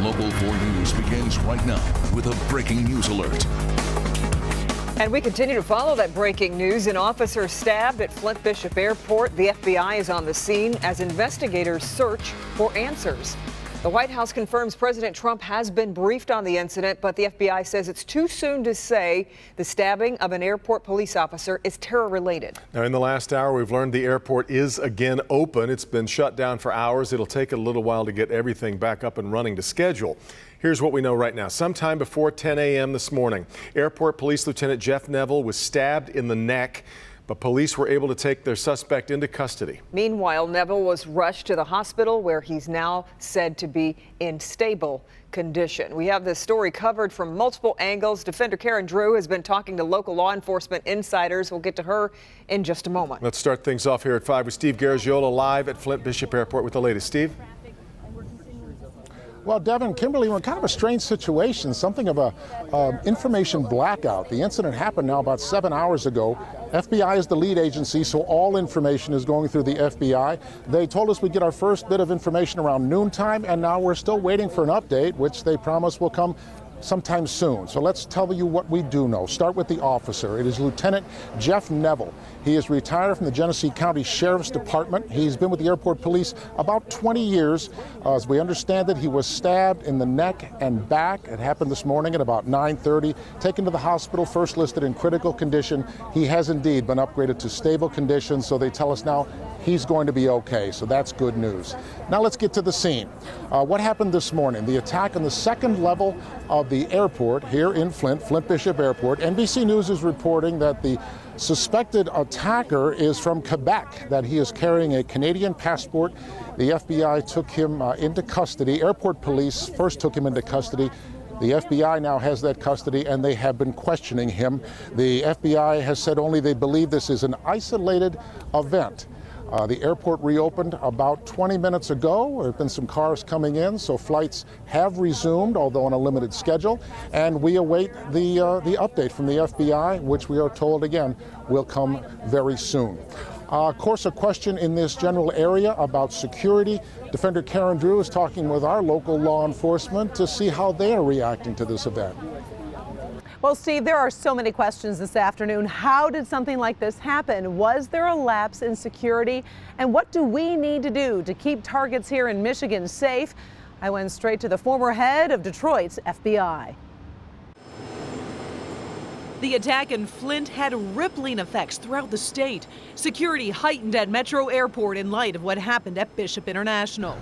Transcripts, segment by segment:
Local 4 News begins right now with a breaking news alert. And we continue to follow that breaking news. An officer stabbed at Flint Bishop Airport. The FBI is on the scene as investigators search for answers. The White House confirms President Trump has been briefed on the incident, but the FBI says it's too soon to say the stabbing of an airport police officer is terror-related. Now, in the last hour, we've learned the airport is again open. It's been shut down for hours. It'll take a little while to get everything back up and running to schedule. Here's what we know right now. Sometime before 10 a.m. this morning, Airport Police Lieutenant Jeff Neville was stabbed in the neck, but police were able to take their suspect into custody. Meanwhile, Neville was rushed to the hospital where he's now said to be in stable condition. We have this story covered from multiple angles. Defender Karen Drew has been talking to local law enforcement insiders. We'll get to her in just a moment. Let's start things off here at 5 with Steve Garagiola live at Flint Bishop Airport with the latest. Steve? Well, Devin, Kimberly, we're in kind of a strange situation, something of a information blackout. The incident happened now about 7 hours ago. FBI is the lead agency, so all information is going through the FBI. They told us we'd get our first bit of information around noontime, and now we're still waiting for an update, which they promise will come sometime soon. So let's tell you what we do know. Start with the officer. It is Lieutenant Jeff Neville. He is retired from the Genesee County Sheriff's Department. He's been with the airport police about 20 years. As we understand it, he was stabbed in the neck and back. It happened this morning at about 9:30. Taken to the hospital, first listed in critical condition. He has indeed been upgraded to stable condition, so they tell us now he's going to be okay. So that's good news. Now let's get to the scene. What happened this morning? The attack on the second level of the airport here in Flint Bishop Airport. NBC News is reporting that the suspected attacker is from Quebec, that he is carrying a Canadian passport. The FBI took him into custody. Airport police first took him into custody. The FBI now has that custody, and they have been questioning him. The FBI has said only they believe this is an isolated event. The airport reopened about 20 minutes ago. There have been some cars coming in, so flights have resumed, although on a limited schedule. And we await the update from the FBI, which we are told, again, will come very soon. Of course, a question in this general area about security. Defender Karen Drew is talking with our local law enforcement to see how they are reacting to this event. Well, Steve, there are so many questions this afternoon. How did something like this happen? Was there a lapse in security? And what do we need to do to keep targets here in Michigan safe? I went straight to the former head of Detroit's FBI. The attack in Flint had rippling effects throughout the state. Security heightened at Metro Airport in light of what happened at Bishop International.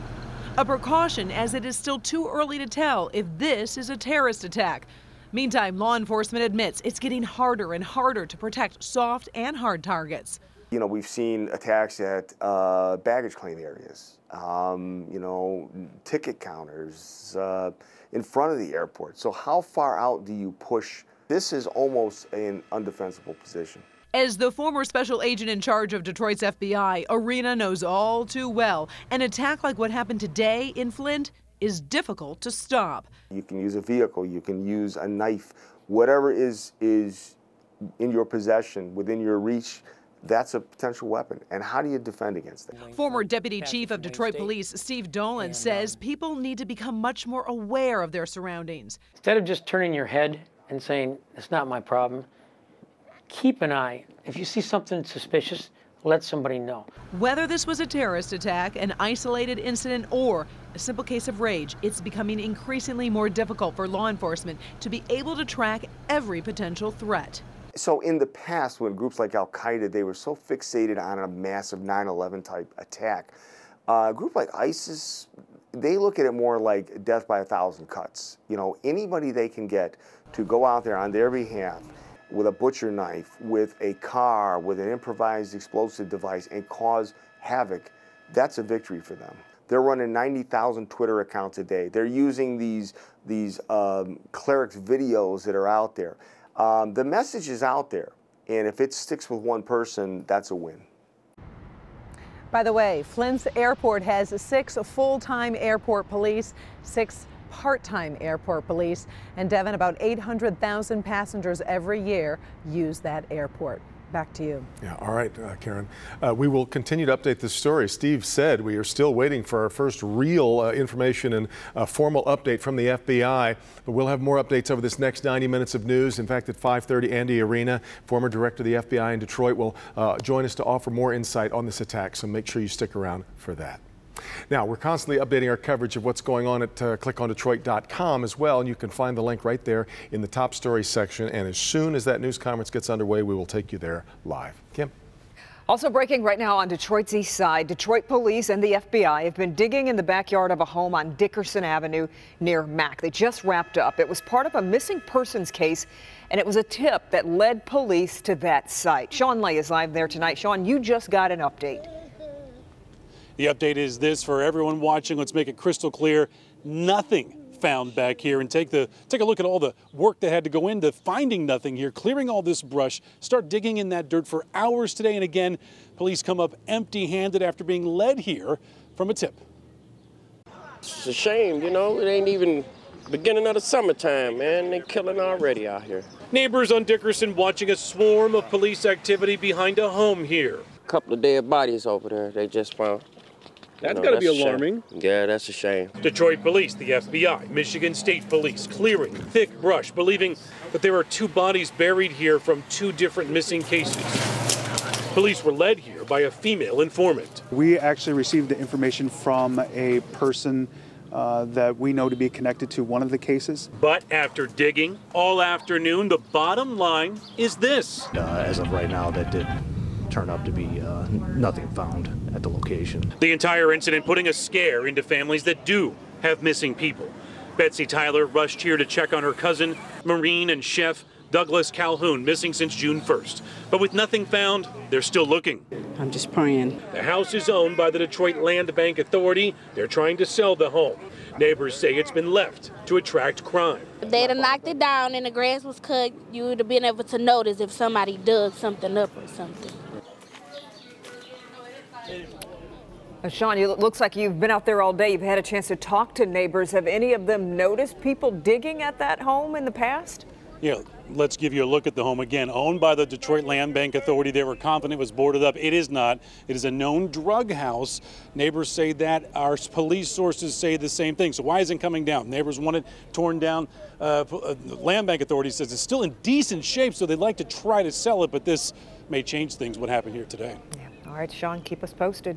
A precaution, as it is still too early to tell if this is a terrorist attack. Meantime, law enforcement admits it's getting harder and harder to protect soft and hard targets. You know, we've seen attacks at baggage claim areas, you know, ticket counters in front of the airport. So how far out do you push? This is almost an undefensible position. As the former special agent in charge of Detroit's FBI, Arena knows all too well an attack like what happened today in Flint is difficult to stop. You can use a vehicle, you can use a knife, whatever is in your possession, within your reach, that's a potential weapon. And how do you defend against that? Former Deputy Chief of Detroit Police Steve Dolan says people need to become much more aware of their surroundings. Instead of just turning your head and saying, it's not my problem, keep an eye. If you see something suspicious, let somebody know. Whether this was a terrorist attack, an isolated incident, or a simple case of rage, it's becoming increasingly more difficult for law enforcement to be able to track every potential threat. So in the past, when groups like Al-Qaeda, they were so fixated on a massive 9/11 type attack. A group like ISIS, they look at it more like death by 1,000 cuts. You know, anybody they can get to go out there on their behalf with a butcher knife, with a car, with an improvised explosive device, and cause havoc, that's a victory for them. They're running 90,000 Twitter accounts a day. They're using these clerics videos that are out there. The message is out there, and if it sticks with one person, that's a win. By the way, Flint's airport has 6 full-time airport police, 6 part-time airport police, and Devin, about 800,000 passengers every year use that airport. Back to you. Yeah, all right, Karen. We will continue to update this story. Steve said we are still waiting for our first real information and a formal update from the FBI. But we'll have more updates over this next 90 minutes of news. In fact, at 5:30, Andy Arena, former director of the FBI in Detroit, will join us to offer more insight on this attack. So make sure you stick around for that. Now, we're constantly updating our coverage of what's going on at clickondetroit.com as well, and you can find the link right there in the top stories section. And as soon as that news conference gets underway, we will take you there live. Kim? Also breaking right now on Detroit's east side, Detroit police and the FBI have been digging in the backyard of a home on Dickerson Avenue near Mack. They just wrapped up. It was part of a missing persons case, and it was a tip that led police to that site. Sean Lay is live there tonight. Sean, you just got an update. The update is this for everyone watching. Let's make it crystal clear. Nothing found back here, and take a look at all the work that had to go into finding nothing here, clearing all this brush, start digging in that dirt for hours today. And again, police come up empty-handed after being led here from a tip. It's a shame, you know, it ain't even beginning of the summertime, man. They're killing already out here. Neighbors on Dickerson watching a swarm of police activity behind a home here. A couple of dead bodies over there they just found. That's got to be alarming. Yeah, that's a shame. Detroit police, the FBI, Michigan State Police clearing thick brush, believing that there are 2 bodies buried here from 2 different missing cases. Police were led here by a female informant. We actually received the information from a person that we know to be connected to one of the cases. But after digging all afternoon, the bottom line is this. As of right now, that did turn out to be nothing found at the location. The entire incident putting a scare into families that do have missing people. Betsy Tyler rushed here to check on her cousin, Marine and chef Douglas Calhoun, missing since June 1st. But with nothing found, they're still looking. I'm just praying. The house is owned by the Detroit Land Bank Authority. They're trying to sell the home. Neighbors say it's been left to attract crime. If they'd have knocked it down and the grass was cut, you would have been able to notice if somebody dug something up or something. Sean, it looks like you've been out there all day. You've had a chance to talk to neighbors. Have any of them noticed people digging at that home in the past? Yeah, let's give you a look at the home again. Owned by the Detroit Land Bank Authority. They were confident it was boarded up. It is not. It is a known drug house. Neighbors say that. Our police sources say the same thing. So why isn't it coming down? Neighbors want it torn down. Land Bank Authority says it's still in decent shape, so they'd like to try to sell it, but this may change things, what happened here today. Yeah. All right, Sean, keep us posted.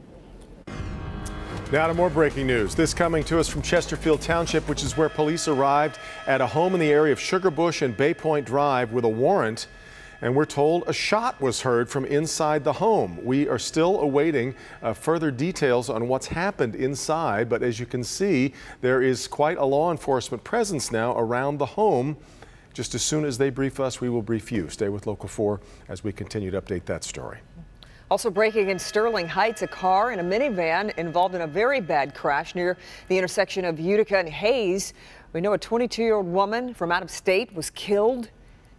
Now to more breaking news. This coming to us from Chesterfield Township, which is where police arrived at a home in the area of Sugar Bush and Bay Point Drive with a warrant. And we're told a shot was heard from inside the home. We are still awaiting further details on what's happened inside. But as you can see, there is quite a law enforcement presence now around the home. Just as soon as they brief us, we will brief you. Stay with Local 4 as we continue to update that story. Also breaking in Sterling Heights, a car and a minivan involved in a very bad crash near the intersection of Utica and Hayes. We know a 22-year-old woman from out of state was killed.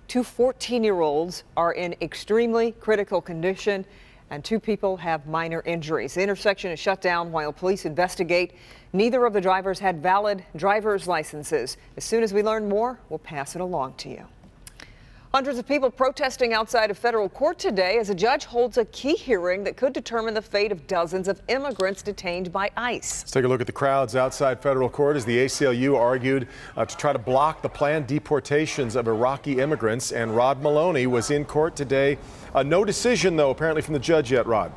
2 14-year-olds are in extremely critical condition, and 2 people have minor injuries. The intersection is shut down while police investigate. Neither of the drivers had valid driver's licenses. As soon as we learn more, we'll pass it along to you. Hundreds of people protesting outside of federal court today as a judge holds a key hearing that could determine the fate of dozens of immigrants detained by ICE. Let's take a look at the crowds outside federal court as the ACLU argued to try to block the planned deportations of Iraqi immigrants. And Rod Maloney was in court today. No decision, though, apparently from the judge yet, Rod.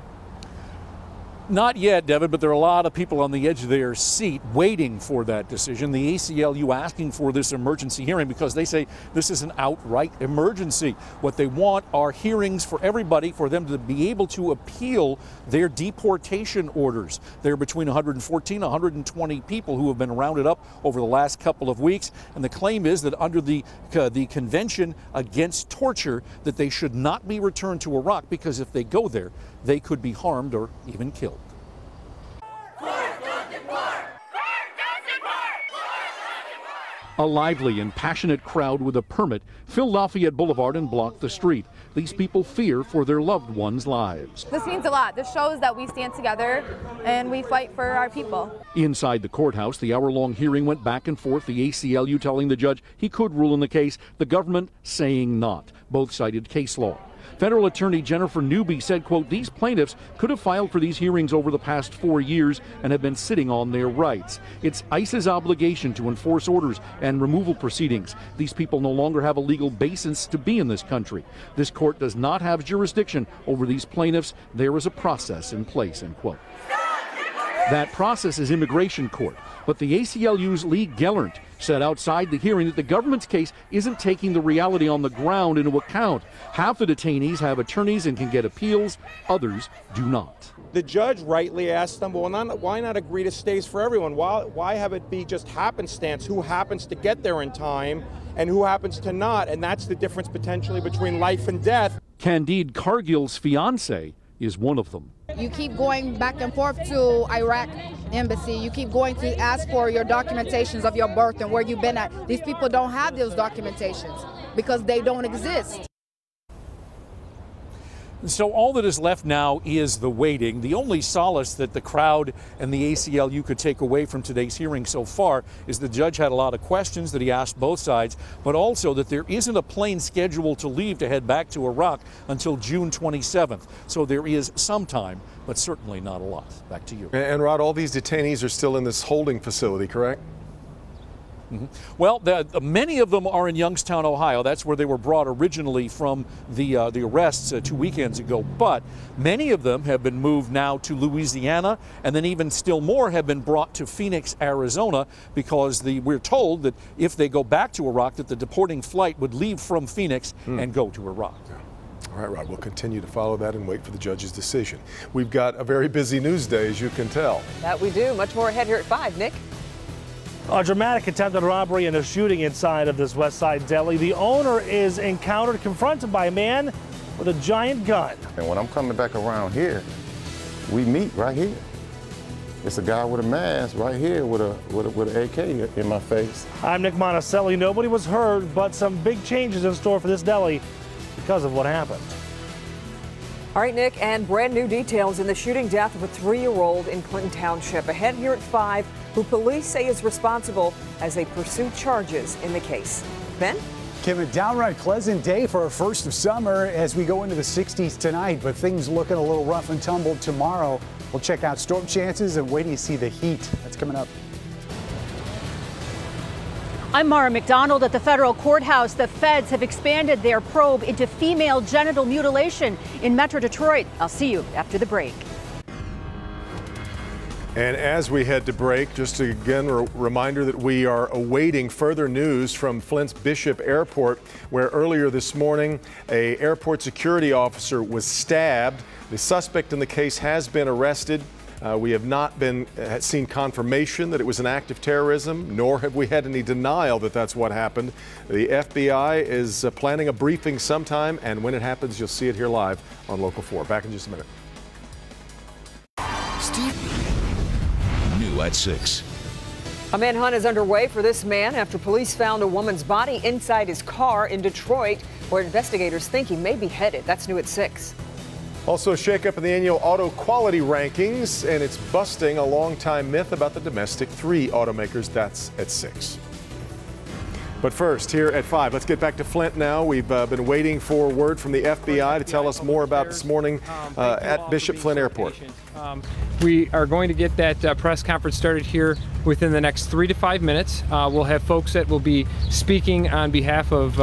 Not yet, Devin, but there are a lot of people on the edge of their seat waiting for that decision. The ACLU asking for this emergency hearing because they say this is an outright emergency. What they want are hearings for everybody, for them to be able to appeal their deportation orders. There are between 114 and 120 people who have been rounded up over the last couple of weeks, and the claim is that under the Convention Against Torture that they should not be returned to Iraq because if they go there, they could be harmed or even killed. A lively and passionate crowd with a permit filled Lafayette Boulevard and blocked the street. These people fear for their loved ones' lives. This means a lot. This shows that we stand together and we fight for our people. Inside the courthouse, the hour-long hearing went back and forth, the ACLU telling the judge he could rule in the case, the government saying not. Both cited case law. Federal Attorney Jennifer Newby said, quote, these plaintiffs could have filed for these hearings over the past 4 years and have been sitting on their rights. It's ICE's obligation to enforce orders and removal proceedings. These people no longer have a legal basis to be in this country. This court does not have jurisdiction over these plaintiffs. There is a process in place, end quote. That process is immigration court. But the ACLU's Lee Gellert said outside the hearing that the government's case isn't taking the reality on the ground into account. Half the detainees have attorneys and can get appeals. Others do not. The judge rightly asked them, well, why not agree to stays for everyone? Why have it be just happenstance who happens to get there in time and who happens to not? And that's the difference potentially between life and death. Candide Cargill's fiance is one of them. You keep going back and forth to Iraq embassy. You keep going to ask for your documentations of your birth and where you've been at. These people don't have those documentations because they don't exist. So all that is left now is the waiting. The only solace that the crowd and the ACLU could take away from today's hearing so far is the judge had a lot of questions that he asked both sides, but also that there isn't a plane scheduled to leave to head back to Iraq until June 27th. So there is some time, but certainly not a lot. Back to you. And Rod, all these detainees are still in this holding facility, correct? Well, many of them are in Youngstown, Ohio. That's where they were brought originally from the arrests 2 weekends ago. But many of them have been moved now to Louisiana, and then even still more have been brought to Phoenix, Arizona, because we're told that if they go back to Iraq, that the deporting flight would leave from Phoenix and go to Iraq. All right, Rod, we'll continue to follow that and wait for the judge's decision. We've got a very busy news day, as you can tell. That we do. Much more ahead here at 5. Nick? A dramatic attempted robbery and a shooting inside of this West Side deli. The owner is confronted by a man with a giant gun. And when I'm coming back around here, we meet right here. It's a guy with a mask right here with an AK in my face. I'm Nick Monticelli. Nobody was hurt, but some big changes in store for this deli because of what happened. All right, Nick, and brand new details in the shooting death of a 3-year-old in Clinton Township. Ahead here at 5, who police say is responsible as they pursue charges in the case. Ben? Kim, a downright pleasant day for a first of summer as we go into the 60s tonight, but things looking a little rough and tumbled tomorrow. We'll check out storm chances and wait till you see the heat. That's coming up. I'm Mara McDonald at the federal courthouse. The feds have expanded their probe into female genital mutilation in Metro Detroit. I'll see you after the break. And as we head to break, just again, a reminder that we are awaiting further news from Flint's Bishop Airport, where earlier this morning, an airport security officer was stabbed. The suspect in the case has been arrested. We have not seen confirmation that it was an act of terrorism, nor have we had any denial that that's what happened. The FBI is planning a briefing sometime, and when it happens, you'll see it here live on Local 4. Back in just a minute. New at 6. A manhunt is underway for this man after police found a woman's body inside his car in Detroit, where investigators think he may be headed. That's new at 6. Also, a shakeup in the annual auto quality rankings, and it's busting a long-time myth about the domestic 3 automakers. That's at 6. But first, here at 5, let's get back to Flint now. We've been waiting for word from the FBI to tell us more about this morning at Bishop Flint Airport. We are going to get that press conference started here within the next 3 to 5 minutes. We'll have folks that will be speaking on behalf of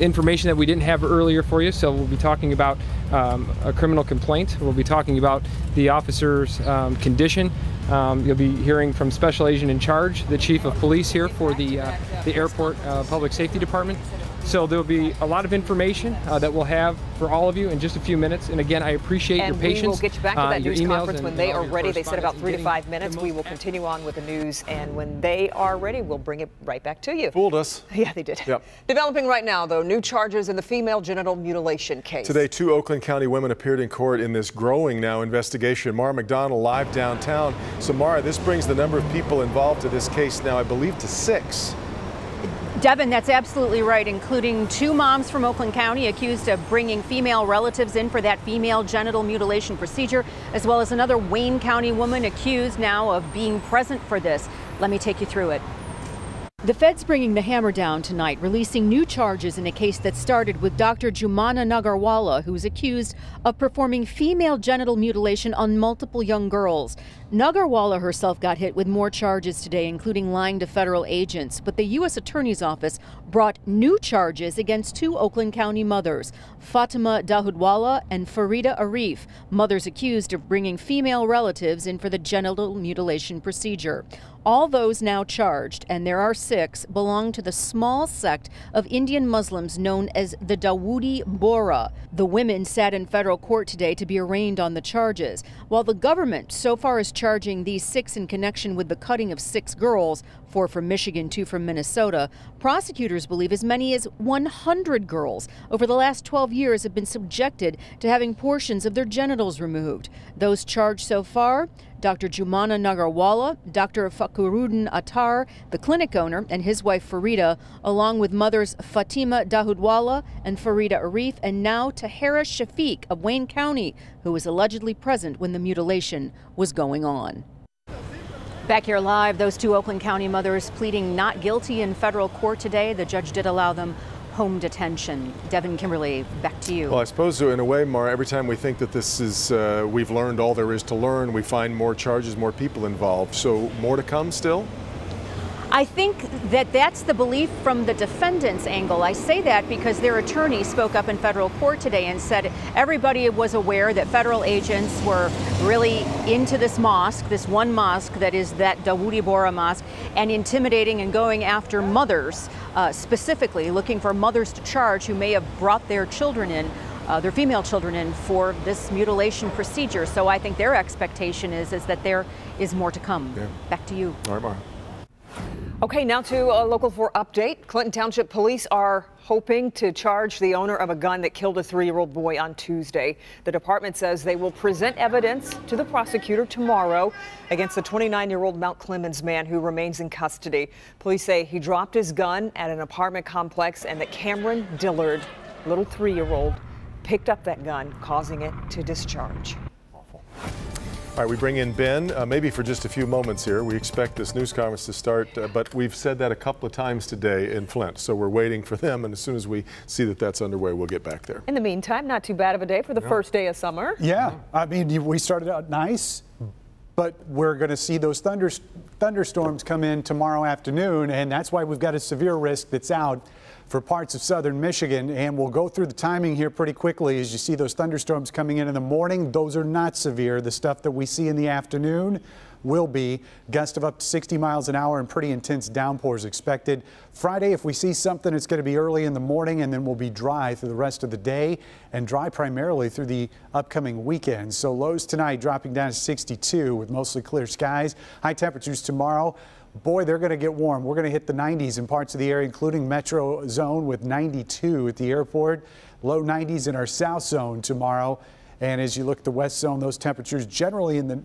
information that we didn't have earlier for you. So we'll be talking about a criminal complaint. We'll be talking about the officer's condition. You'll be hearing from Special Agent in Charge, the Chief of Police here for the Airport Public Safety Department. So there'll be a lot of information that we'll have for all of you in just a few minutes. And again, I appreciate your patience. And we will get you back to that news conference when they are ready. They said about 3 to 5 minutes. We will continue on with the news, and when they are ready, we'll bring it right back to you. Fooled us. Yeah, they did. Yep. Developing right now, though, new charges in the female genital mutilation case. Today, 2 Oakland County women appeared in court in this growing now investigation. Mara McDonald live downtown. So, Mara, this brings the number of people involved in this case now, I believe, to 6. Devin, that's absolutely right, including 2 moms from Oakland County accused of bringing female relatives in for that female genital mutilation procedure, as well as another Wayne County woman accused now of being present for this. Let me take you through it. The feds bringing the hammer down tonight, releasing new charges in a case that started with Dr. Jumana Nagarwala, who's accused of performing female genital mutilation on multiple young girls. Nagarwala herself got hit with more charges today, including lying to federal agents. But the U.S. Attorney's Office brought new charges against two Oakland County mothers, Fatima Dahoudwala and Farida Arif, mothers accused of bringing female relatives in for the genital mutilation procedure. All those now charged, and there are 6, belong to the small sect of Indian Muslims known as the Dawoodi Bohra. The women sat in federal court today to be arraigned on the charges. While the government so far is charging these 6 in connection with the cutting of 6 girls, 4 from Michigan, 2 from Minnesota, prosecutors believe as many as 100 girls over the last 12 years have been subjected to having portions of their genitals removed. Those charged so far: Dr. Jumana Nagarwala, Dr. Fakhruddin Attar, the clinic owner, and his wife Farida, along with mothers Fatima Dahoudwala and Farida Arif, and now Tahira Shafiq of Wayne County, who was allegedly present when the mutilation was going on. Back here live, those 2 Oakland County mothers pleading not guilty in federal court today. The judge did allow them home detention. Devin, Kimberly, back to you. Well, I suppose in a way, Mara, every time we think that this is, we've learned all there is to learn, we find more charges, more people involved. So more to come still? I think that that's the belief from the defendant's angle. I say that because their attorney spoke up in federal court today and said everybody was aware that federal agents were really into this mosque, this one mosque that is that Dawoodi Bohra mosque, and intimidating and going after mothers, specifically looking for mothers to charge who may have brought their children in, their female children in for this mutilation procedure. So I think their expectation is that there is more to come. Yeah. Back to you. All right, Mara. Okay, now to a Local 4 update. Clinton Township Police are hoping to charge the owner of a gun that killed a 3-year-old boy on Tuesday. The department says they will present evidence to the prosecutor tomorrow against the 29-year-old Mount Clemens man who remains in custody. Police say he dropped his gun at an apartment complex and that Cameron Dillard, little 3-year-old, picked up that gun, causing it to discharge. All right, we bring in Ben, maybe for just a few moments here. We expect this news conference to start, but we've said that a couple of times today in Flint, so we're waiting for them, and as soon as we see that that's underway, we'll get back there. In the meantime, not too bad of a day for the first day of summer. Yeah, I mean, we started out nice, but we're going to see those thunderstorms come in tomorrow afternoon, and that's why we've got a severe risk that's out for parts of southern Michigan, and we'll go through the timing here pretty quickly. As you see those thunderstorms coming in the morning, those are not severe. The stuff that we see in the afternoon will be gusts of up to 60 miles an hour and pretty intense downpours expected. Friday, if we see something, it's going to be early in the morning, and then we'll be dry through the rest of the day and dry primarily through the upcoming weekend. So lows tonight dropping down to 62 with mostly clear skies. High temperatures tomorrow. Boy, they're going to get warm. We're going to hit the 90s in parts of the area, including Metro Zone with 92 at the airport. Low 90s in our South Zone tomorrow. And as you look at the West Zone, those temperatures generally in the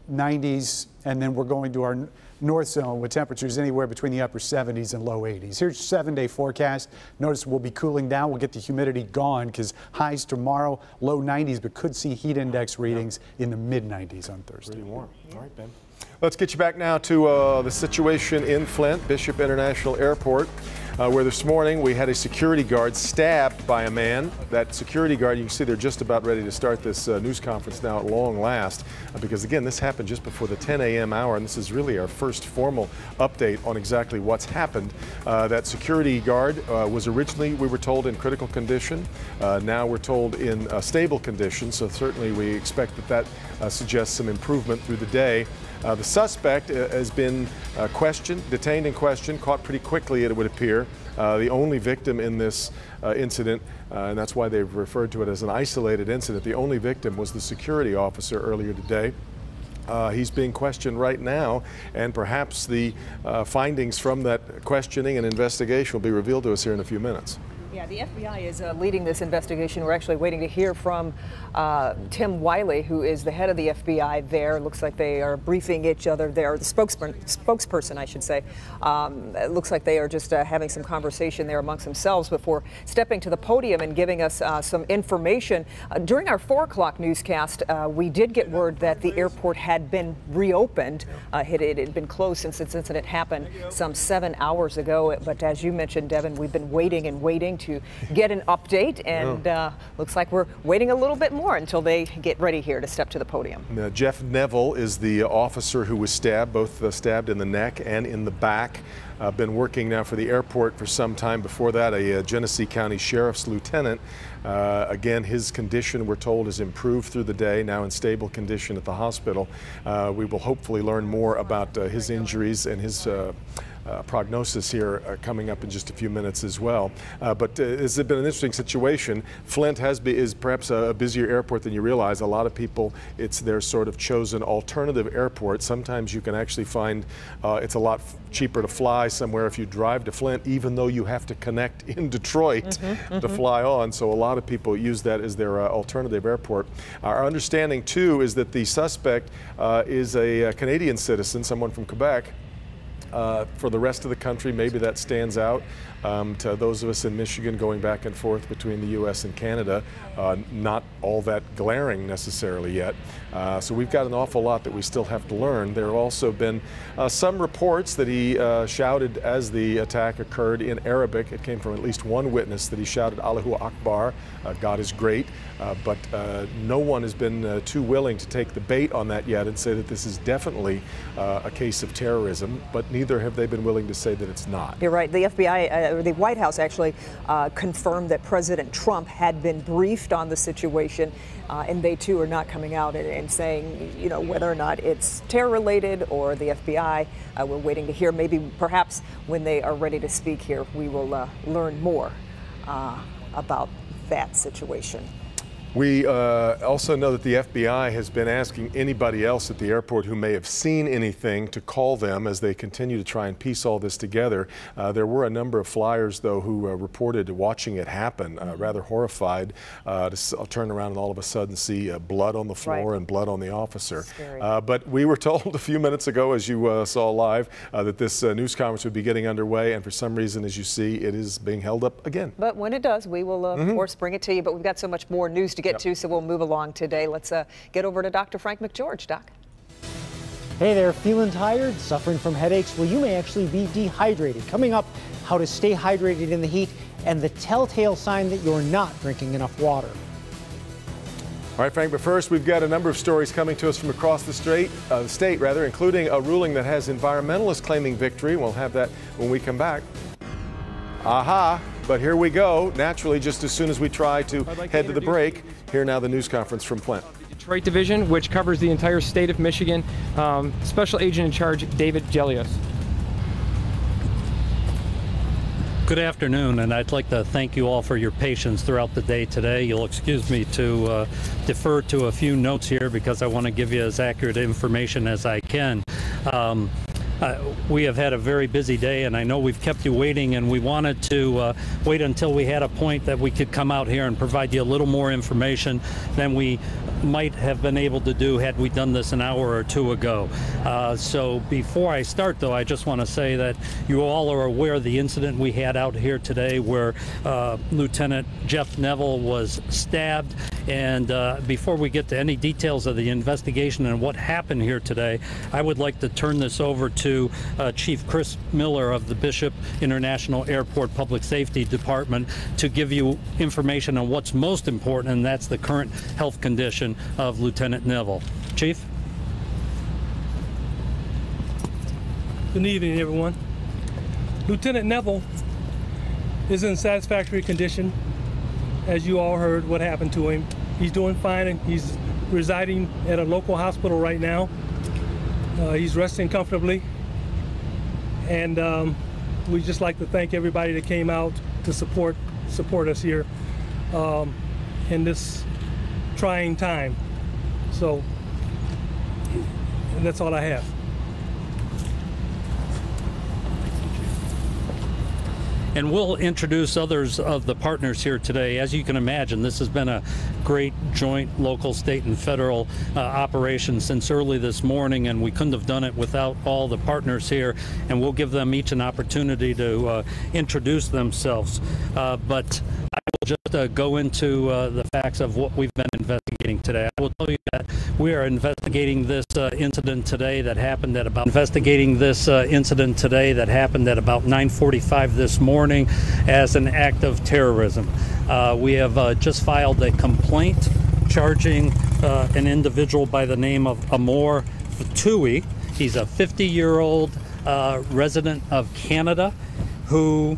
90s. And then we're going to our North Zone with temperatures anywhere between the upper 70s and low 80s. Here's your 7-day forecast. Notice we'll be cooling down. We'll get the humidity gone because highs tomorrow, low 90s, but could see heat index readings in the mid 90s on Thursday. Pretty warm. All right, Ben. Let's get you back now to the situation in Flint, Bishop International Airport, where this morning we had a security guard stabbed by a man. That security guard, you can see they're just about ready to start this news conference now at long last, because again, this happened just before the 10 a.m. hour, and this is really our first formal update on exactly what's happened. That security guard was originally, we were told, in critical condition. Now we're told in stable condition, so certainly we expect that suggests some improvement through the day. The suspect has been detained and questioned, caught pretty quickly, it would appear. The only victim in this incident, and that's why they've referred to it as an isolated incident. The only victim was the security officer earlier today. He's being questioned right now, and perhaps the findings from that questioning and investigation will be revealed to us here in a few minutes. Yeah, the FBI is leading this investigation. We're actually waiting to hear from Tim Wiley, who is the head of the FBI there. Looks like they are briefing each other there, the spokesperson, I should say. It looks like they are just having some conversation there amongst themselves before stepping to the podium and giving us some information. During our 4 o'clock newscast, we did get word that the airport had been reopened. It had been closed since this incident happened some 7 hours ago. But as you mentioned, Devin, we've been waiting and waiting to get an update, and looks like we're waiting a little bit more until they get ready here to step to the podium. Now, Jeff Neville is the officer who was stabbed, both stabbed in the neck and in the back. Been working now for the airport for some time. Before that, a Genesee County Sheriff's lieutenant. Again, his condition, we're told, has improved through the day, now in stable condition at the hospital. We will hopefully learn more about his injuries and his prognosis here coming up in just a few minutes as well. But it's been an interesting situation. Flint is perhaps a busier airport than you realize. A lot of people, it's their sort of chosen alternative airport. Sometimes you can actually find it's a lot cheaper to fly somewhere if you drive to Flint, even though you have to connect in Detroit to fly on. So a lot of people use that as their alternative airport. Our understanding, too, is that the suspect is a Canadian citizen, someone from Quebec. For the rest of the country, maybe that stands out. To those of us in Michigan going back and forth between the U.S. and Canada, not all that glaring necessarily yet. So we've got an awful lot that we still have to learn. There have also been some reports that he shouted as the attack occurred in Arabic. It came from at least one witness that he shouted Allahu Akbar, God is great. But no one has been too willing to take the bait on that yet and say that this is definitely a case of terrorism, but neither have they been willing to say that it's not. You're right. The FBI, the White House actually confirmed that President Trump had been briefed on the situation, and they too are not coming out and saying, you know, whether or not it's terror-related or the FBI. We're waiting to hear. Maybe perhaps when they are ready to speak here, we will learn more about that situation. We also know that the FBI has been asking anybody else at the airport who may have seen anything to call them as they continue to try and piece all this together. There were a number of flyers, though, who reported watching it happen, rather horrified to turn around and all of a sudden see blood on the floor and blood on the officer. But we were told a few minutes ago, as you saw live, that this news conference would be getting underway, and for some reason, as you see, it is being held up again. But when it does, we will, of course, bring it to you. But we've got so much more news to get to, so we'll move along today. Let's get over to Dr. Frank McGeorge. Doc. Hey there, feeling tired, suffering from headaches? Well, you may actually be dehydrated. Coming up, how to stay hydrated in the heat and the telltale sign that you're not drinking enough water. All right, Frank, but first we've got a number of stories coming to us from across the state, including a ruling that has environmentalists claiming victory. We'll have that when we come back. Aha, but here we go. Naturally, just as soon as we try to head to the break, here now the news conference from Flint. Detroit Division, which covers the entire state of Michigan. Special Agent in Charge, David Gelios. Good afternoon, and I'd like to thank you all for your patience throughout the day today. You'll excuse me to defer to a few notes here because I want to give you as accurate information as I can. We have had a very busy day, and I know we've kept you waiting, and we wanted to wait until we had a point that we could come out here and provide you a little more information than we might have been able to do had we done this an hour or two ago. So before I start, though, I just want to say that you all are aware of the incident we had out here today where Lieutenant Jeff Neville was stabbed. And before we get to any details of the investigation and what happened here today, I would like to turn this over to Chief Chris Miller of the Bishop International Airport Public Safety Department to give you information on what's most important, and that's the current health condition of Lieutenant Neville. Chief? Good evening, everyone. Lieutenant Neville is in satisfactory condition. As you all heard what happened to him. He's doing fine, and he's residing at a local hospital right now. He's resting comfortably, and we'd just like to thank everybody that came out to support us here in this trying time. So that's all I have. and we'll introduce others of the partners here today. As you can imagine, this has been a great joint local, state, and federal operation since early this morning, and we couldn't have done it without all the partners here, and we'll give them each an opportunity to introduce themselves. But I will just go into the facts of what we've been investigating today. I will tell you that we are investigating this incident today that happened at about 9:45 this morning as an act of terrorism. We have just filed a complaint charging an individual by the name of Amor Fatoui. He's a 50-year-old resident of Canada who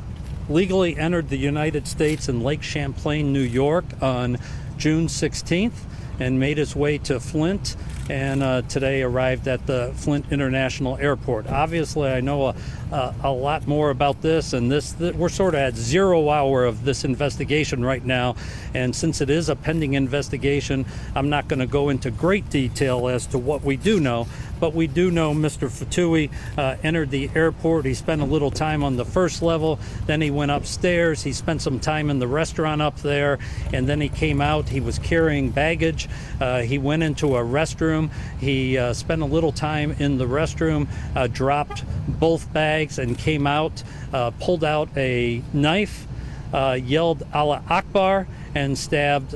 legally entered the United States in Lake Champlain, New York on June 16th and made his way to Flint, and today arrived at the Flint International Airport. Obviously, I know a lot more about this, and we're sort of at 0 hour of this investigation right now, and since it is a pending investigation, I'm not going to go into great detail as to what we do know, but we do know Mr. Fatoui entered the airport. He spent a little time on the first level, then he went upstairs, he spent some time in the restaurant up there, and then he came out. He was carrying baggage. He went into a restroom. He spent a little time in the restroom, dropped both bags and came out, pulled out a knife, yelled Allah Akbar, and stabbed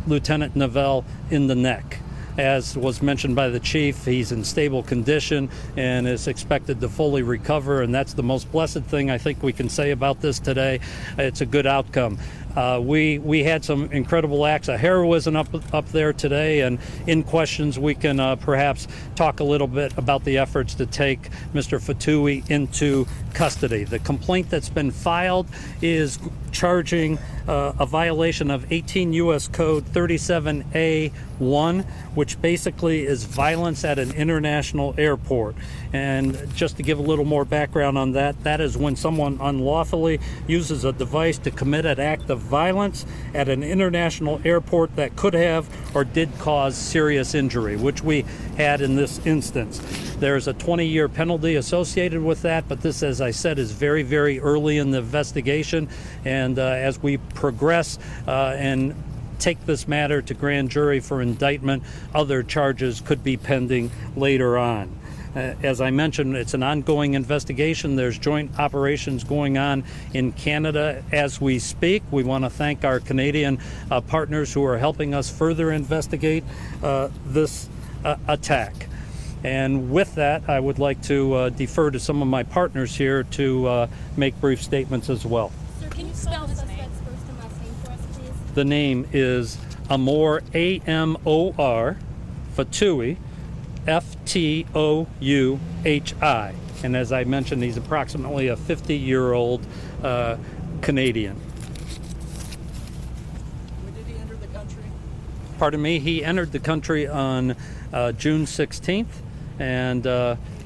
Lieutenant Neville in the neck. As was mentioned by the chief, he's in stable condition and is expected to fully recover, and that's the most blessed thing I think we can say about this today. It's a good outcome. We had some incredible acts of heroism up there today, and in questions we can perhaps talk a little bit about the efforts to take Mr. Fatoui into custody. The complaint that's been filed is charging a violation of 18 U.S. Code 37A1, which basically is violence at an international airport. And just to give a little more background on that, that is when someone unlawfully uses a device to commit an act of violence at an international airport that could have or did cause serious injury, which we had in this instance. There's a 20-year penalty associated with that, but this, as I said, is very, very early in the investigation, and as we progress and take this matter to grand jury for indictment, other charges could be pending later on. As I mentioned, it's an ongoing investigation. There's joint operations going on in Canada as we speak. We want to thank our Canadian partners who are helping us further investigate this attack. And with that, I would like to defer to some of my partners here to make brief statements as well. Sir, can you spell the suspect's first and last name for us, please? The name is Amor, A-M-O-R, Fatoui, F-T-O-U-H-I. And as I mentioned, he's approximately a 50-year-old Canadian. When did he enter the country? Pardon me, he entered the country on June 16th. And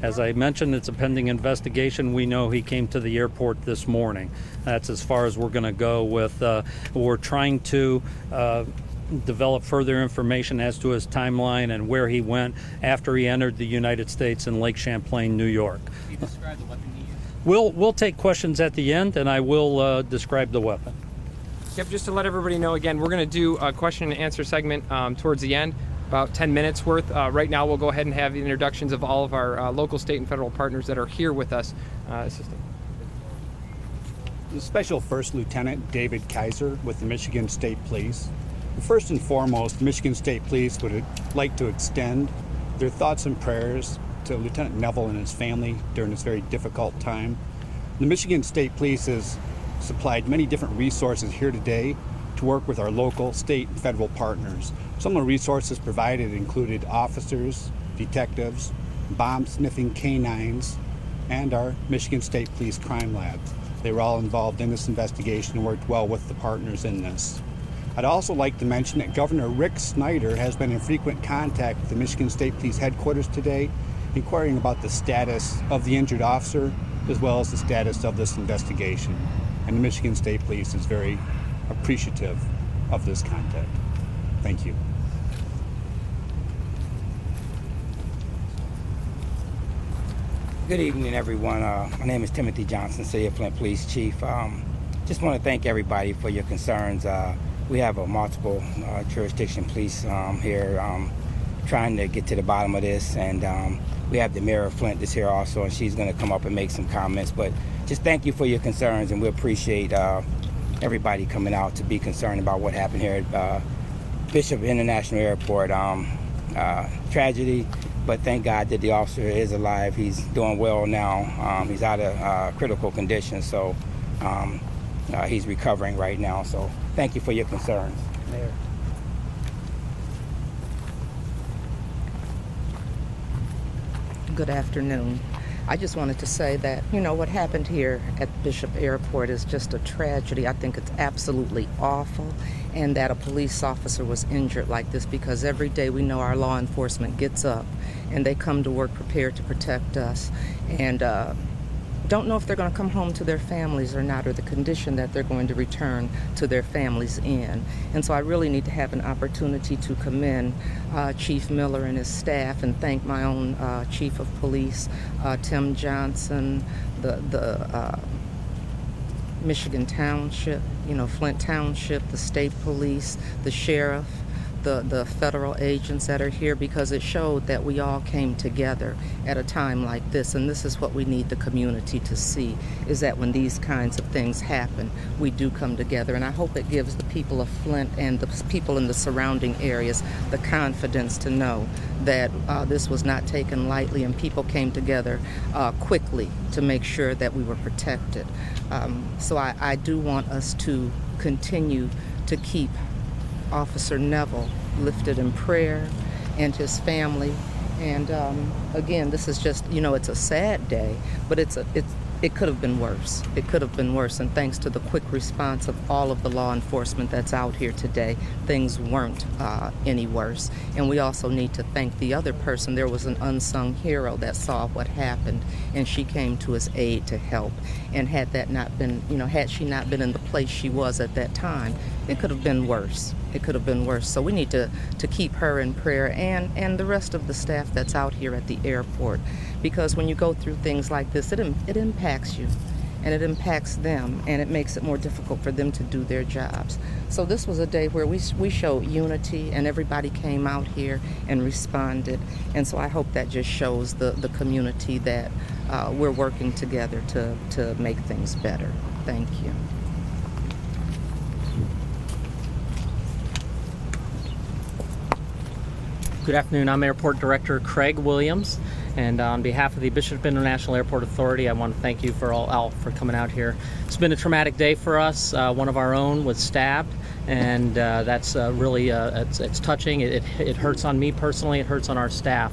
as I mentioned, it's a pending investigation. We know he came to the airport this morning. That's as far as we're going to go with. We're trying to develop further information as to his timeline and where he went after he entered the United States in Lake Champlain, New York. Can you describe the weapon he used? We'll take questions at the end, and I will describe the weapon. Yep, just to let everybody know, again, we're going to do a question and answer segment towards the end, about 10 minutes worth. Right now, we'll go ahead and have the introductions of all of our local, state, and federal partners that are here with us assisting. The Special First Lieutenant David Kaiser with the Michigan State Police. First and foremost, Michigan State Police would like to extend their thoughts and prayers to Lieutenant Neville and his family during this very difficult time. The Michigan State Police has supplied many different resources here today to work with our local, state, and federal partners. Some of the resources provided included officers, detectives, bomb-sniffing canines, and our Michigan State Police Crime Lab. They were all involved in this investigation and worked well with the partners in this. I'd also like to mention that Governor Rick Snyder has been in frequent contact with the Michigan State Police headquarters today, inquiring about the status of the injured officer as well as the status of this investigation. And the Michigan State Police is very appreciative of this contact. Thank you. Good evening, everyone. My name is Timothy Johnson, City of Flint Police Chief. just want to thank everybody for your concerns. We have a multiple jurisdiction police here trying to get to the bottom of this, and we have the mayor of Flint that's here also, and she's going to come up and make some comments. But just thank you for your concerns, and we appreciate everybody coming out to be concerned about what happened here at Bishop International Airport. Tragedy, but thank God that the officer is alive. He's doing well now. He's out of critical condition, so he's recovering right now. So thank you for your concerns, Mayor. Good afternoon. I just wanted to say that, you know, what happened here at Bishop Airport is just a tragedy. I think it's absolutely awful, and that a police officer was injured like this, because every day we know our law enforcement gets up and they come to work prepared to protect us, and don't know if they're going to come home to their families or not, or the condition that they're going to return to their families in. And so I really need to have an opportunity to commend Chief Miller and his staff, and thank my own Chief of Police, Tim Johnson, the Michigan Township, you know, Flint Township, the state police, the sheriff, the federal agents that are here, because it showed that we all came together at a time like this. And this is what we need the community to see, is that when these kinds of things happen, we do come together. And I hope it gives the people of Flint and the people in the surrounding areas the confidence to know that this was not taken lightly, and people came together quickly to make sure that we were protected. So I do want us to continue to keep Officer Neville lifted in prayer, and his family. And again, this is just, you know, it's a sad day, but it could have been worse. It could have been worse, and thanks to the quick response of all of the law enforcement that's out here today, things weren't any worse. And we also need to thank the other person. There was an unsung hero that saw what happened, and she came to his aid to help. And had that not been, you know, had she not been in the place she was at that time, it could have been worse. It could have been worse. So we need to keep her in prayer, and the rest of the staff that's out here at the airport, because when you go through things like this, it impacts you, and it impacts them, and it makes it more difficult for them to do their jobs. So this was a day where we showed unity, and everybody came out here and responded. And so I hope that just shows the community that we're working together to make things better. Thank you. Good afternoon. I'm Airport Director Craig Williams, and on behalf of the Bishop International Airport Authority, I want to thank you all for coming out here. It's been a traumatic day for us. One of our own was stabbed, and that's really it's touching. It hurts on me personally. It hurts on our staff.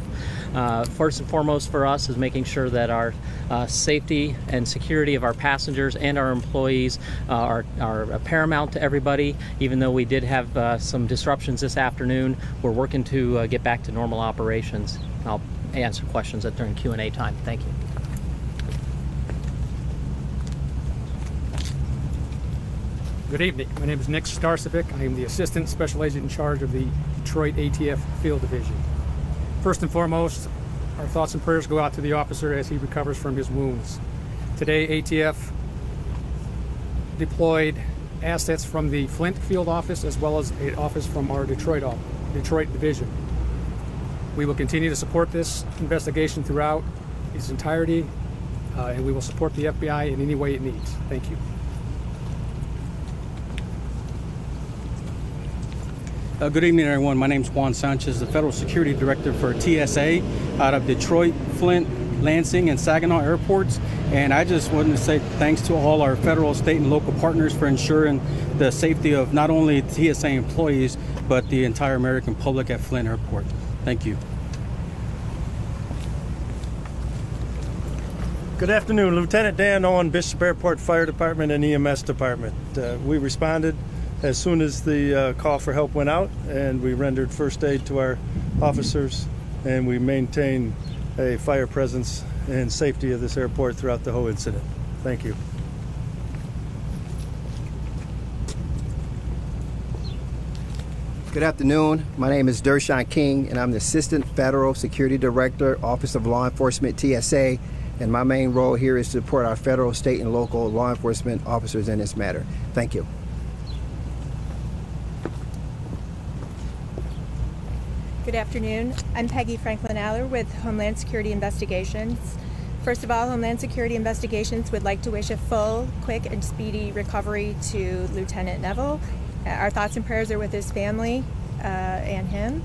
First and foremost for us is making sure that our safety and security of our passengers and our employees are paramount to everybody. Even though we did have some disruptions this afternoon, we're working to get back to normal operations. I'll answer questions during Q&A time. Thank you. Good evening. My name is Nick Starcevic. I am the Assistant Special Agent in charge of the Detroit ATF Field Division. First and foremost, our thoughts and prayers go out to the officer as he recovers from his wounds. Today, ATF deployed assets from the Flint field office as well as an office from our Detroit division. We will continue to support this investigation throughout its entirety, and we will support the FBI in any way it needs. Thank you. Good evening, everyone. My name is Juan Sanchez, the Federal Security Director for TSA out of Detroit, Flint, Lansing, and Saginaw airports. And I just wanted to say thanks to all our federal, state, and local partners for ensuring the safety of not only TSA employees, but the entire American public at Flint Airport. Thank you. Good afternoon. Lieutenant Dan Owen, Bishop Airport Fire Department and EMS Department. We responded as soon as the call for help went out, and we rendered first aid to our officers, and we maintained a fire presence and safety of this airport throughout the whole incident. Thank you. Good afternoon. My name is Dershawn King, and I'm the Assistant Federal Security Director, Office of Law Enforcement, TSA. and my main role here is to support our federal, state, and local law enforcement officers in this matter. Thank you. Good afternoon. I'm Peggy Franklin Aller with Homeland Security Investigations. First of all, Homeland Security Investigations would like to wish a full, quick, and speedy recovery to Lieutenant Neville. Our thoughts and prayers are with his family and him.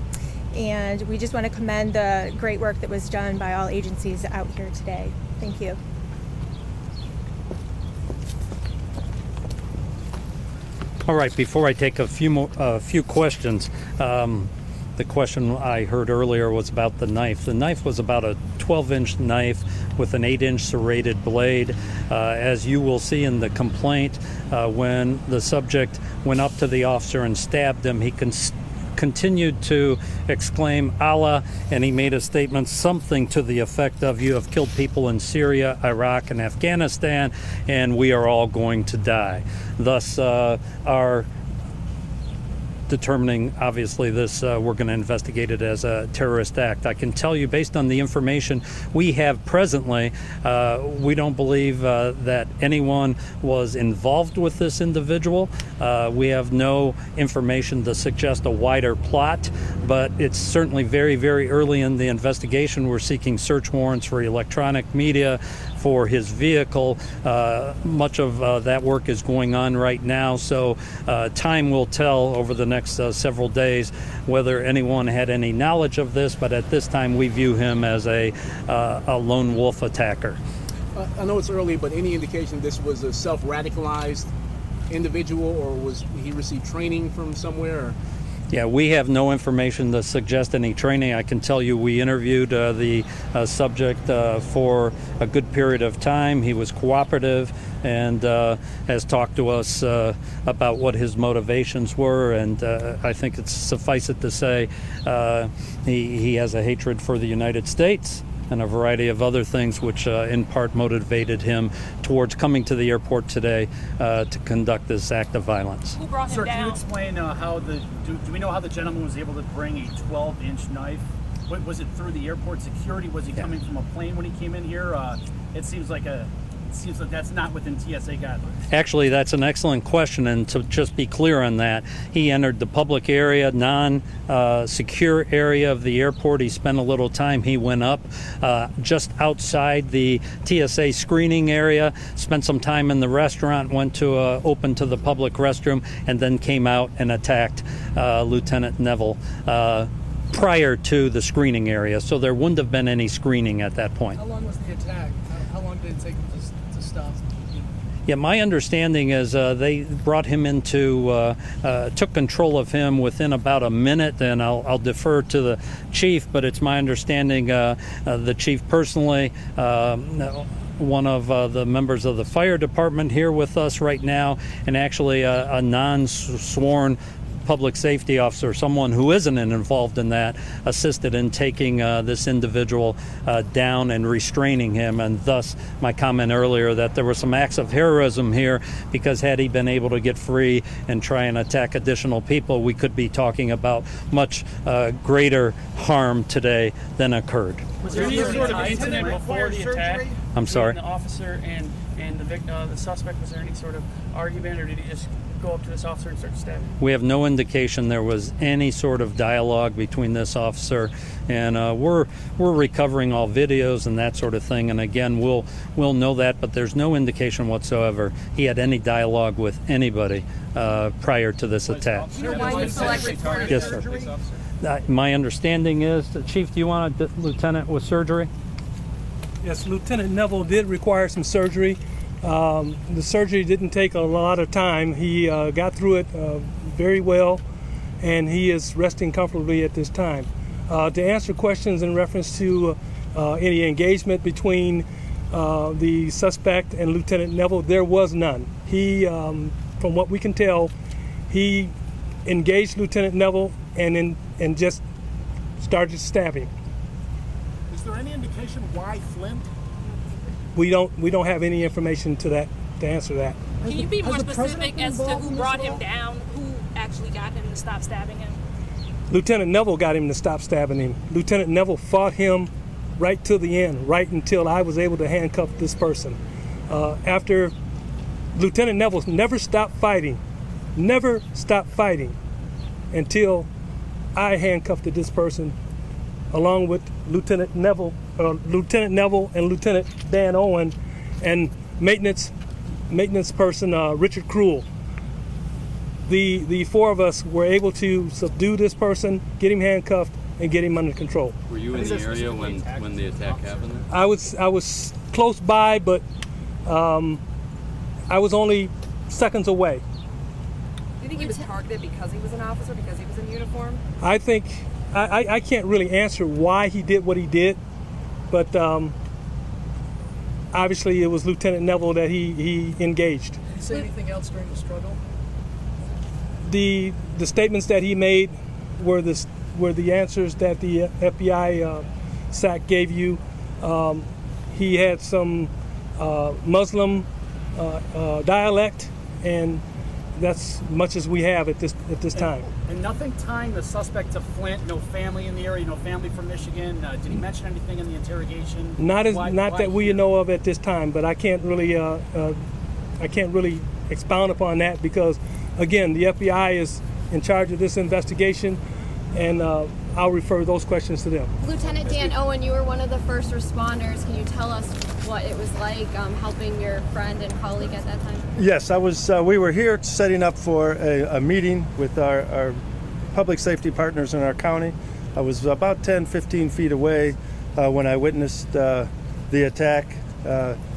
And we just want to commend the great work that was done by all agencies out here today. Thank you. All right, before I take a few questions, the question I heard earlier was about the knife. The knife was about a 12-inch knife with an 8-inch serrated blade. As you will see in the complaint, when the subject went up to the officer and stabbed him, he continued to exclaim Allah, and he made a statement something to the effect of, "You have killed people in Syria, Iraq, and Afghanistan, and we are all going to die." Thus, our determining, obviously, this we're going to investigate it as a terrorist act. I can tell you, based on the information we have presently, we don't believe that anyone was involved with this individual. We have no information to suggest a wider plot, but it's certainly very, very early in the investigation. We're seeking search warrants for electronic media, for his vehicle. Much of that work is going on right now, so time will tell over the next several days whether anyone had any knowledge of this, but at this time we view him as a lone wolf attacker. I know it's early, but any indication this was a self-radicalized individual, or was he received training from somewhere? Or? Yeah, we have no information to suggest any training. I can tell you we interviewed the subject for a good period of time. He was cooperative and has talked to us about what his motivations were, and I think it's suffice it to say he has a hatred for the United States and a variety of other things which in part motivated him towards coming to the airport today to conduct this act of violence. Who brought him Sir, down? can you explain how do we know how the gentleman was able to bring a 12-inch knife? Was it through the airport security? Was he coming from a plane when he came in here? It seems like that's not within TSA guidelines. Actually, that's an excellent question, and to just be clear on that, he entered the public area, non-secure area of the airport. He spent a little time. He went up just outside the TSA screening area, spent some time in the restaurant, went to open to the public restroom, and then came out and attacked Lieutenant Neville prior to the screening area. So there wouldn't have been any screening at that point. How long was the attack? How long did it take him to stop? Yeah, my understanding is they brought him into, took control of him within about a minute, and I'll defer to the chief, but it's my understanding the chief personally, one of the members of the fire department here with us right now, and actually a non-sworn public safety officer, someone who isn't involved in that, assisted in taking this individual down and restraining him, and thus my comment earlier that there were some acts of heroism here, because had he been able to get free and try and attack additional people, we could be talking about much greater harm today than occurred. Was there any sort of incident before the attack? I'm sorry? Between the officer and the suspect, was there any sort of argument, or did he just go up to this officer and start stabbing? We have no indication there was any sort of dialogue between this officer, and we're recovering all videos and that sort of thing, and again we'll know that, but there's no indication whatsoever he had any dialogue with anybody prior to this attack. You know why you selected for Yes, sir. My understanding is, Chief, do you want a lieutenant with surgery? Yes, Lieutenant Neville did require some surgery. The surgery didn't take a lot of time. He got through it very well, and he is resting comfortably at this time. To answer questions in reference to any engagement between the suspect and Lieutenant Neville, there was none. He, from what we can tell, he engaged Lieutenant Neville and just started stabbing. Is there any indication why Flint? We don't have any information to answer that. Can you be more specific as to who brought him down, who actually got him to stop stabbing him? Lieutenant Neville got him to stop stabbing him. Lieutenant Neville fought him right to the end, right until I was able to handcuff this person. After Lieutenant Neville never stopped fighting until I handcuffed this person, along with Lieutenant Neville and Lieutenant Dan Owen and maintenance person Richard Cruel. The four of us were able to subdue this person, get him handcuffed, and get him under control. Were you in the area when the attack happened? I was close by, but I was only seconds away. Do you think he was targeted because he was an officer, because he was in uniform? I think I can't really answer why he did what he did, but obviously it was Lieutenant Neville that he engaged. Did he say anything else during the struggle? The statements that he made were the answers that the FBI SAC gave you. He had some Muslim dialect, and that's much as we have at this time. And nothing tying the suspect to Flint, no family in the area, no family from Michigan. Did he mention anything in the interrogation? Not that we know of at this time, but I can't really expound upon that because, again, the FBI is in charge of this investigation, and I'll refer those questions to them. Lieutenant Dan Owen, you were one of the first responders. Can you tell us what it was like helping your friend and colleague at that time? Yes, I was. We were here setting up for a meeting with our public safety partners in our county. I was about 10, 15 feet away when I witnessed the attack.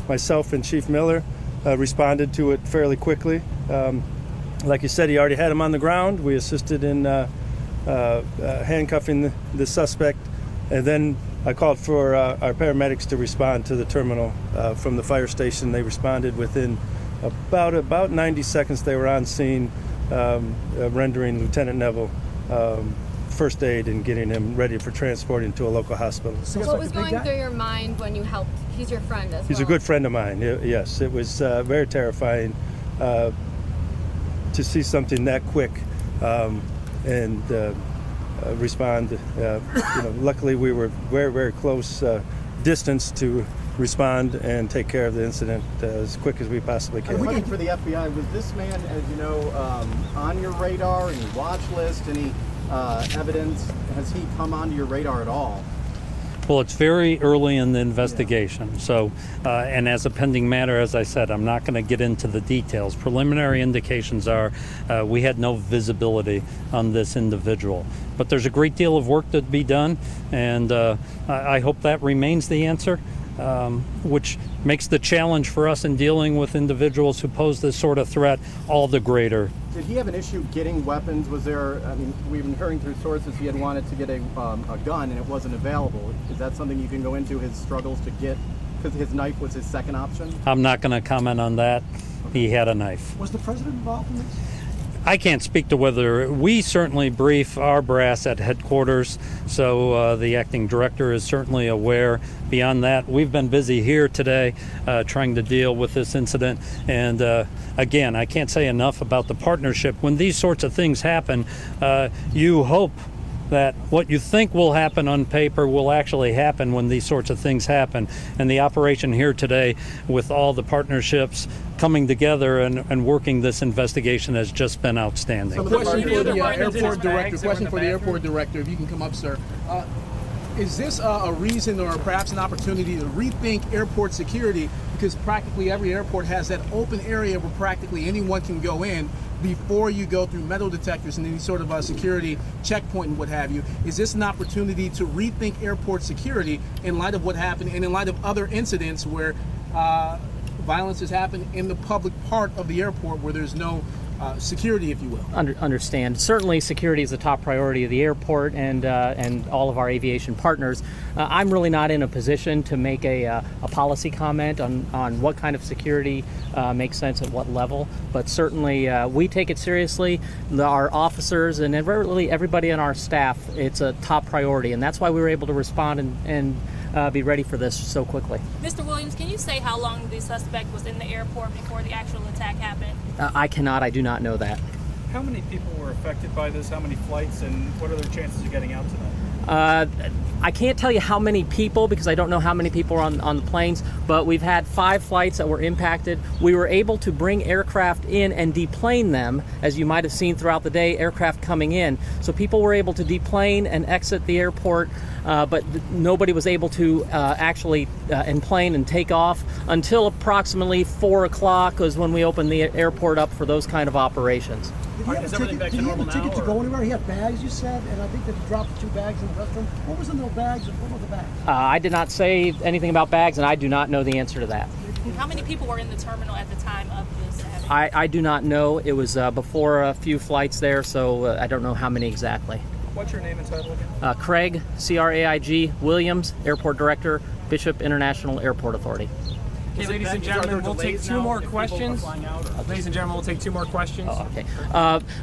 Myself and Chief Miller responded to it fairly quickly. Like you said, he already had him on the ground. We assisted in handcuffing the suspect, and then I called for our paramedics to respond to the terminal from the fire station. They responded within about 90 seconds. They were on scene, rendering Lieutenant Neville first aid and getting him ready for transporting to a local hospital. So what was going through your mind when you helped? He's your friend as well. He's a good friend of mine. Yes, it was very terrifying to see something that quick and respond. Luckily, we were very, very close distance to respond and take care of the incident as quick as we possibly can. A question for the FBI: was this man, as you know, on your radar, any watch list, any evidence? Has he come onto your radar at all? Well, it's very early in the investigation. So, and as a pending matter, as I said, I'm not going to get into the details. Preliminary indications are we had no visibility on this individual. But there's a great deal of work to be done, and I hope that remains the answer, which makes the challenge for us in dealing with individuals who pose this sort of threat all the greater. Did he have an issue getting weapons? Was there, I mean, we've been hearing through sources he had wanted to get a gun and it wasn't available. Is that something you can go into, his struggles to get, because his knife was his second option? I'm not going to comment on that. He had a knife. Was the president involved in this? I can't speak to whether. We certainly brief our brass at headquarters, so the acting director is certainly aware. Beyond that, we've been busy here today trying to deal with this incident, and again, I can't say enough about the partnership. When these sorts of things happen, you hope that what you think will happen on paper will actually happen when these sorts of things happen. And the operation here today, with all the partnerships coming together and working this investigation, has just been outstanding. So question for the airport director. Question for the airport director. If you can come up, sir. Is this a reason or perhaps an opportunity to rethink airport security? Because practically every airport has that open area where practically anyone can go in before you go through metal detectors and any sort of security checkpoint and what have you. Is this an opportunity to rethink airport security in light of what happened and in light of other incidents where violence has happened in the public part of the airport where there's no security, if you will? Understand. Certainly security is a top priority of the airport and all of our aviation partners. I'm really not in a position to make a policy comment on what kind of security makes sense at what level, but certainly we take it seriously. Our officers and really everybody on our staff, it's a top priority, and that's why we were able to respond and be ready for this so quickly. Mr. Williams, can you say how long the suspect was in the airport before the actual attack happened? I cannot. I do not know that. How many people were affected by this? How many flights, and what are their chances of getting out tonight? I can't tell you how many people because I don't know how many people are on the planes, but we've had 5 flights that were impacted. We were able to bring aircraft in and deplane them, as you might have seen throughout the day, aircraft coming in. So people were able to deplane and exit the airport, but nobody was able to actually enplane and take off until approximately 4 o'clock was when we opened the airport up for those kind of operations. Did he have a ticket to go anywhere? He had bags, you said, and I think that he dropped 2 bags in the restroom. What was in those bags and what were the bags? I did not say anything about bags, and I do not know the answer to that. How many people were in the terminal at the time of this? I do not know. It was before a few flights there, so I don't know how many exactly. What's your name and title again? Craig, C-R-A-I-G, Williams, Airport Director, Bishop International Airport Authority. Okay, ladies and gentlemen, we'll take 2 more questions. Ladies and gentlemen, we'll take 2 more questions. Oh, okay.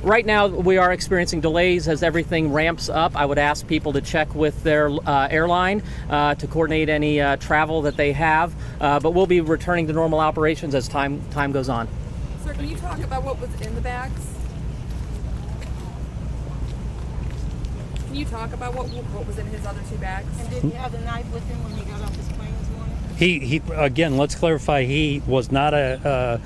Right now, we are experiencing delays as everything ramps up. I would ask people to check with their airline to coordinate any travel that they have. But we'll be returning to normal operations as time goes on. Sir, can you talk about what was in the bags? Can you talk about what was in his other 2 bags? And did he have the knife with him when he got off his plane this morning? He again, let's clarify, he was not a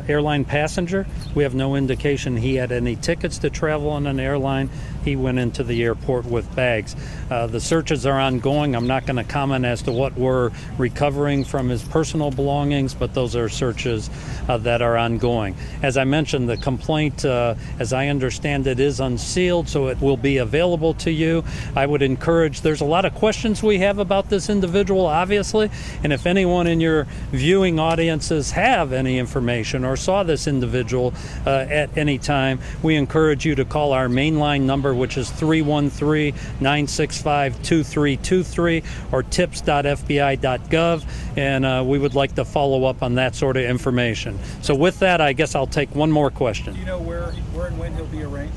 airline passenger. We have no indication he had any tickets to travel on an airline. He went into the airport with bags. The searches are ongoing. I'm not going to comment as to what we're recovering from his personal belongings, but those are searches that are ongoing. As I mentioned, the complaint, as I understand it, is unsealed, so it will be available to you. I would encourage, there's a lot of questions we have about this individual, obviously, and if anyone in your viewing audiences have any information or saw this individual at any time, we encourage you to call our mainline number, which is 313-965-2323 or tips.fbi.gov, and we would like to follow up on that sort of information. So with that, I guess I'll take one more question. Do you know where and when he'll be arraigned?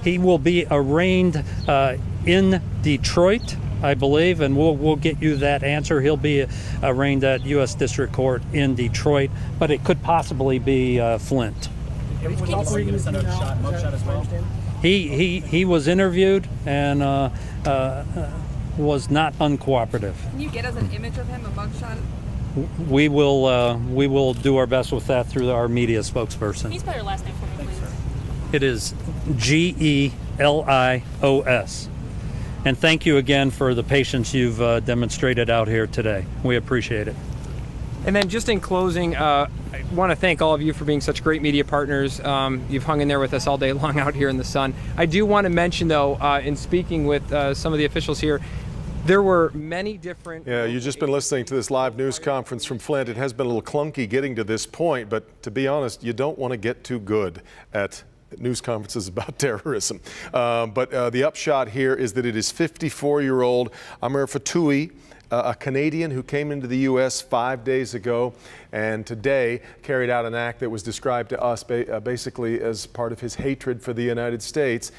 He will be arraigned in Detroit, I believe, and we'll get you that answer. He'll be arraigned at U.S. District Court in Detroit, but it could possibly be Flint. He was interviewed and was not uncooperative. Can you get us an image of him, a mugshot? We will do our best with that through our media spokesperson. Can you spell your last name for me, please? It is G-E-L-I-O-S. And thank you again for the patience you've demonstrated out here today. We appreciate it. And then just in closing, I want to thank all of you for being such great media partners. You've hung in there with us all day long out here in the sun. I do want to mention, though, in speaking with some of the officials here, there were many different... Yeah, you've just been listening to this live news conference from Flint. It has been a little clunky getting to this point, but to be honest, you don't want to get too good at news conferences about terrorism. But the upshot here is that it is 54-year-old Amer Fatui, a Canadian who came into the U.S. 5 days ago and today carried out an act that was described to us basically as part of his hatred for the United States,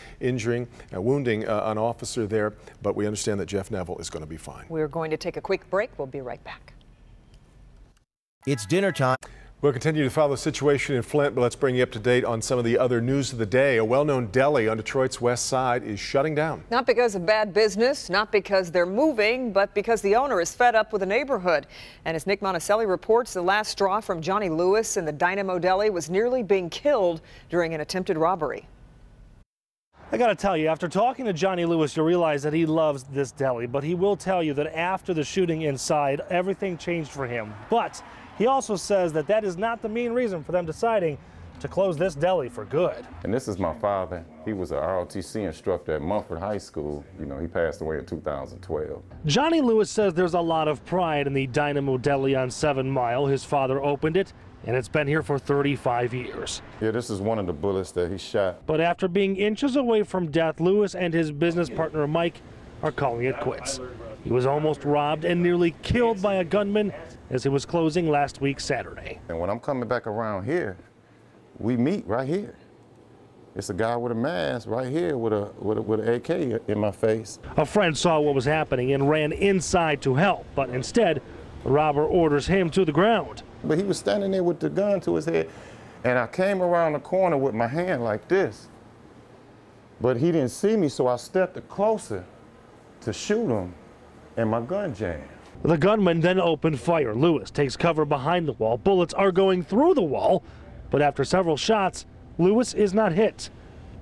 wounding an officer there. But we understand that Jeff Neville is going to be fine. We're going to take a quick break. We'll be right back. It's dinner time. We'll continue to follow the situation in Flint, but let's bring you up to date on some of the other news of the day. A well-known deli on Detroit's west side is shutting down. Not because of bad business, not because they're moving, but because the owner is fed up with the neighborhood. And as Nick Monticelli reports, the last straw from Johnny Lewis and the Dynamo Deli was nearly being killed during an attempted robbery. I gotta tell you, after talking to Johnny Lewis, you'll realize that he loves this deli, but he will tell you that after the shooting inside, everything changed for him. But he also says that that is not the main reason for them deciding to close this deli for good. And this is my father. He was a ROTC instructor at Mumford High School. You know, he passed away in 2012. Johnny Lewis says there's a lot of pride in the Dynamo Deli on 7 Mile. His father opened it, and it's been here for 35 years. Yeah, this is one of the bullets that he shot. But after being inches away from death, Lewis and his business partner Mike are calling it quits. He was almost robbed and nearly killed by a gunman as he was closing last week Saturday. And when I'm coming back around here, we meet right here. It's a guy with a mask right here with an AK in my face. A friend saw what was happening and ran inside to help, but instead, the robber orders him to the ground. But he was standing there with the gun to his head, and I came around the corner with my hand like this. But he didn't see me, so I stepped closer. to shoot him, and my gun jammed. The gunman then opened fire. Lewis takes cover behind the wall. Bullets are going through the wall, but after several shots, Lewis is not hit.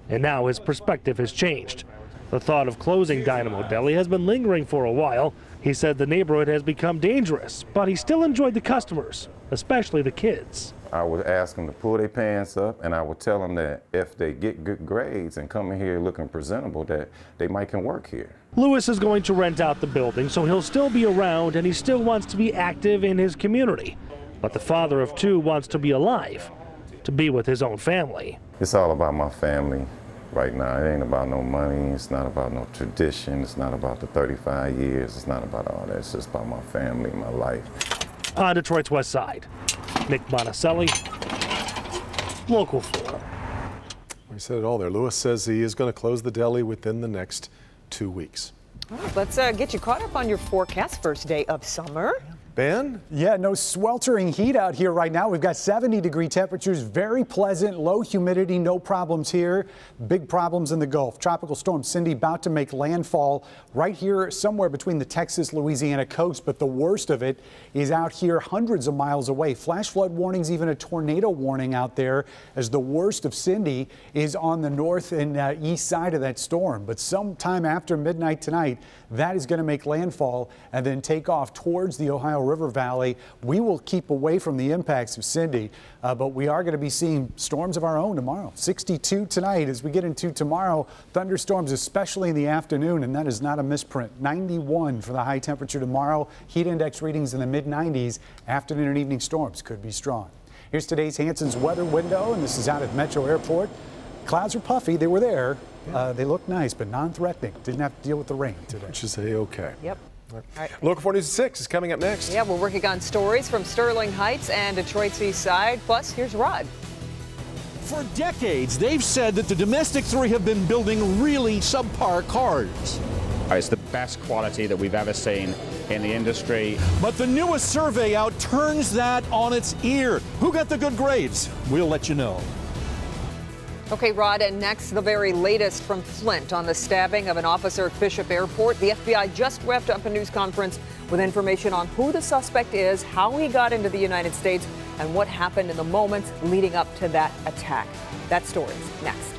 And now his perspective has changed. The thought of closing Dynamo Deli has been lingering for a while. He said the neighborhood has become dangerous, but he still enjoyed the customers, especially the kids. I would ask them to pull their pants up, and I would tell them that if they get good grades and come in here looking presentable, that they might can work here. Lewis is going to rent out the building, so he'll still be around and he still wants to be active in his community. But the father of two wants to be alive, to be with his own family. It's all about my family right now. It ain't about no money. It's not about no tradition. It's not about the 35 years. It's not about all that. It's just about my family, my life. On Detroit's West Side, Nick Monticelli, Local 4. We said it all there. Lewis says he is going to close the deli within the next 2 weeks. All right, let's get you caught up on your forecast. First day of summer. Ben? Yeah, no sweltering heat out here right now. We've got 70-degree temperatures, very pleasant, low humidity, no problems here. Big problems in the Gulf. Tropical storm Cindy about to make landfall right here somewhere between the Texas-Louisiana coast, but the worst of it is out here hundreds of miles away. Flash flood warnings, even a tornado warning out there, as the worst of Cindy is on the north and east side of that storm. But sometime after midnight tonight, that is going to make landfall and then take off towards the Ohio River Valley. We will keep away from the impacts of Cindy, but we are going to be seeing storms of our own tomorrow. 62 tonight as we get into tomorrow. Thunderstorms, especially in the afternoon, and that is not a misprint. 91 for the high temperature tomorrow. Heat index readings in the mid-90s. Afternoon and evening storms could be strong. Here's today's Hanson's weather window, and this is out at Metro Airport. Clouds are puffy. They were there. They look nice, but non-threatening. Didn't have to deal with the rain today. Which is A-OK. Yep. All right. Local 4 News at 6 is coming up next. Yeah, we're working on stories from Sterling Heights and Detroit's east side. Plus, here's Rod. For decades, they've said that the domestic three have been building really subpar cars. It's the best quality that we've ever seen in the industry. But the newest survey out turns that on its ear. Who got the good grades? We'll let you know. Okay, Rod, and next, the very latest from Flint on the stabbing of an officer at Bishop Airport. The FBI just wrapped up a news conference with information on who the suspect is, how he got into the United States, and what happened in the moments leading up to that attack. That story's next.